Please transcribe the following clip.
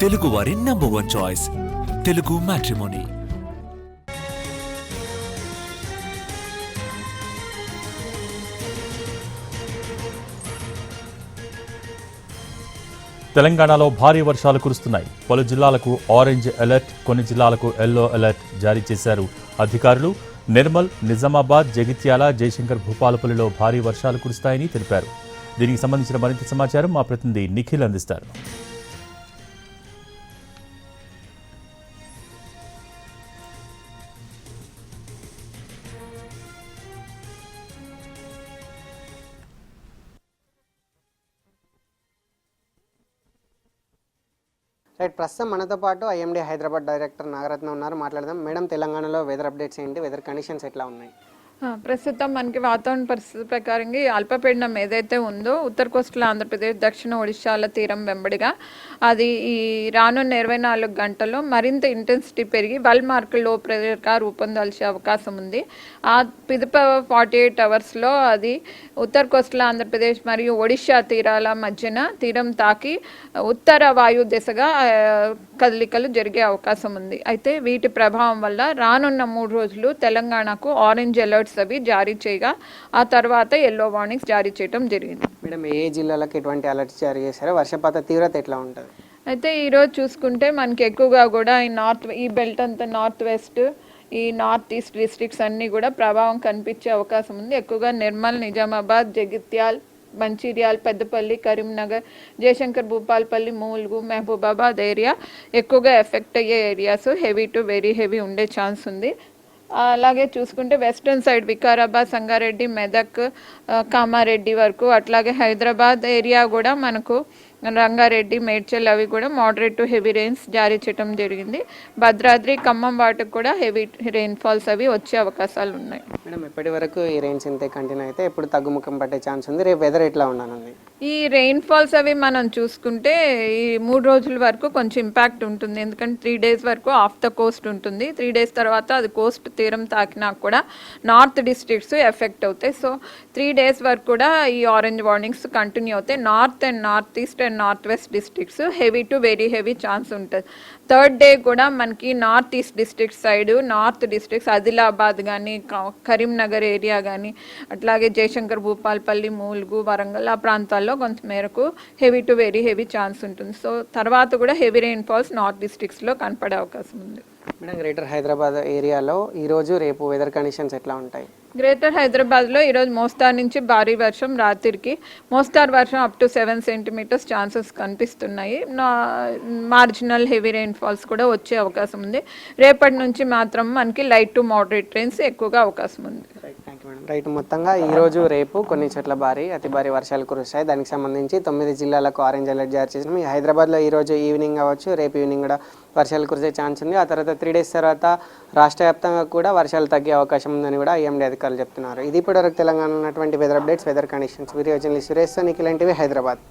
తెలుగు వారి number 1 choice Telugu matrimony. తెలంగాణలో భారీ వర్షాలు కురుస్తున్నాయి. పలు జిల్లాలకు ఆరెంజ్ అలర్ట్, కొన్ని జిల్లాలకు ఎల్లో అలర్ట్ జారీ చేశారు అధికారులు. నిర్మల్, నిజామాబాద్, జగిత్యాల, జయశంకర్ భూపాలపల్లిలో భారీ వర్షాలు కురుస్తాయని తెలిపారు. దీనికి సంబంధించిన మరింత సమాచారం మా ప్రతినిధి నిఖిల్ అందిస్తారు. ప్రస్తుతం మనతో పాటు ఐఎండీ హైదరాబాద్ డైరెక్టర్ నాగరత్న ఉన్నారు. మాట్లాడదాం. మేడం, తెలంగాణలో వెదర్ అప్డేట్స్ ఏంటి? వెదర్ కండిషన్స్ ఎట్లా ఉన్నాయి? ప్రస్తుతం మనకి వాతావరణ పరిస్థితి ప్రకారంగా అల్పపీడనం ఏదైతే ఉందో ఉత్తర కోస్టల్ ఆంధ్రప్రదేశ్, దక్షిణ ఒడిశాల తీరం వెంబడిగా అది ఈ రానున్న 24 గంటల్లో మరింత ఇంటెన్సిటీ పెరిగి వల్మార్క్ లో ప్రెషర్గా రూపొందాల్సే అవకాశం ఉంది. ఆ పిదప 48 అవర్స్లో అది ఉత్తర కోస్టల్ ఆంధ్రప్రదేశ్ మరియు ఒడిశా తీరాల మధ్యన తీరం తాకి ఉత్తర వాయు దిశగా కదలికలు జరిగే అవకాశం ఉంది. అయితే వీటి ప్రభావం వల్ల రానున్న 3 రోజులు తెలంగాణకు ఆరెంజ్ అలర్ట్స్ అవి జారీ చేయగా ఆ తర్వాత ఎల్లో వార్నింగ్స్ జారీ చేయడం జరిగింది. మేడం, ఏ జిల్లాలకు ఎటువంటి అలర్ట్స్ జారీ చేశారో, వర్షపాత తీవ్రత ఎట్లా ఉంటుంది? అయితే ఈరోజు చూసుకుంటే మనకి ఎక్కువగా కూడా ఈ బెల్ట్ అంతా నార్త్ వెస్ట్, ఈ నార్త్ ఈస్ట్ డిస్ట్రిక్ట్స్ అన్నీ కూడా ప్రభావం కనిపించే అవకాశం ఉంది. ఎక్కువగా నిర్మల్, నిజామాబాద్, జగిత్యాల్, మంచిర్యాల్, పెద్దపల్లి, కరీంనగర్, జయశంకర్ భూపాలపల్లి, మూలుగు, మహబూబాబాద్ ఏరియా ఎక్కువగా ఎఫెక్ట్ అయ్యే areas. Heavy to very heavy ఉండే ఛాన్స్ ఉంది. అలాగే చూసుకుంటే వెస్ట్రన్ సైడ్ వికారాబాద్, సంగారెడ్డి, మెదక్, కామారెడ్డి వరకు, అట్లాగే హైదరాబాద్ ఏరియా కూడా మనకు రంగారెడ్డి, మేడ్చల్ అవి కూడా మోడరేట్ టు హెవీ రెయిన్స్ జారీ చేయడం జరిగింది. భద్రాద్రి, ఖమ్మం వాటికి కూడా హెవీ రెయిన్ఫాల్స్ అవి వచ్చే అవకాశాలు ఉన్నాయి. మేడం, ఇప్పటి వరకు ఈ రెయిన్స్ ఇంతే కంటిన్యూ అయితే ఎప్పుడు తగ్గుముఖం పట్టే ఛాన్స్ ఉంది? రేపు వెదర్ ఎట్లా ఉండనుంది? ఈ రెయిన్ఫాల్స్ అవి మనం చూసుకుంటే ఈ 3 రోజుల వరకు కొంచెం ఇంపాక్ట్ ఉంటుంది. ఎందుకంటే 3 days వరకు ఆఫ్ ద కోస్ట్ ఉంటుంది. 3 days తర్వాత అది కోస్ట్ తీరం తాకినా కూడా నార్త్ డిస్ట్రిక్ట్స్ ఎఫెక్ట్ అవుతాయి. సో 3 days వరకు కూడా ఈ ఆరెంజ్ వార్నింగ్స్ కంటిన్యూ అవుతాయి. North and north east and north west districts heavy to very heavy chance ఉంటుంది. 3rd day కూడా మనకి north east district side, north districts Adilabad కానీ, కరీంనగర్ ఏరియా కానీ, అట్లాగే జయశంకర్ భూపాలపల్లి, మూలుగు, వరంగల్ ఆ ప్రాంతాల్లో కొంత మేరకు heavy to very heavy chance ఉంటుంది. సో తర్వాత కూడా హెవీ రెయిన్ఫాల్స్ నార్త్ డిస్ట్రిక్ట్స్లో కనపడే అవకాశం ఉంది. మేడం, గ్రేటర్ హైదరాబాద్ ఏరియాలో ఈరోజు రేపు వెదర్ కండిషన్స్ ఎట్లా ఉంటాయి? గ్రేటర్ హైదరాబాద్లో ఈరోజు మోస్తారు నుంచి భారీ వర్షం, రాత్రికి మోస్తారు వర్షం అప్ టు 7 centimeters ఛాన్సెస్ కనిపిస్తున్నాయి. మార్జినల్ హెవీ రెయిన్ఫాల్స్ కూడా వచ్చే అవకాశం ఉంది. రేపటి నుంచి మాత్రం మనకి లైట్ టు మోడరేట్ రెయిన్స్ ఎక్కువగా అవకాశం ఉంది. Thank you madam. రైట్, మొత్తంగా ఈరోజు రేపు కొన్ని చోట్ల అతి భారీ వర్షాలు కురుస్తాయి. దానికి సంబంధించి 9 జిల్లాలకు ఆరెంజ్ అలర్ట్ జారీ చేసినాం. ఈ హైదరాబాద్లో ఈరోజు ఈవినింగ్ అవ్వచ్చు, రేపు ఈవినింగ్ కూడా వర్షాలు కురిసే ఛాన్స్ ఉంది. ఆ తర్వాత 3 days తర్వాత రాష్ట్ర వ్యాప్తంగా కూడా వర్షాలు తగ్గే అవకాశం ఉందని కూడా ఐఎండీ అధికారులు చెప్తున్నారు. ఇది ఇప్పటివరకు తెలంగాణ ఉన్నటువంటి weather updates, weather conditions. Video journalist Suresh, Nikhil, Hyderabad.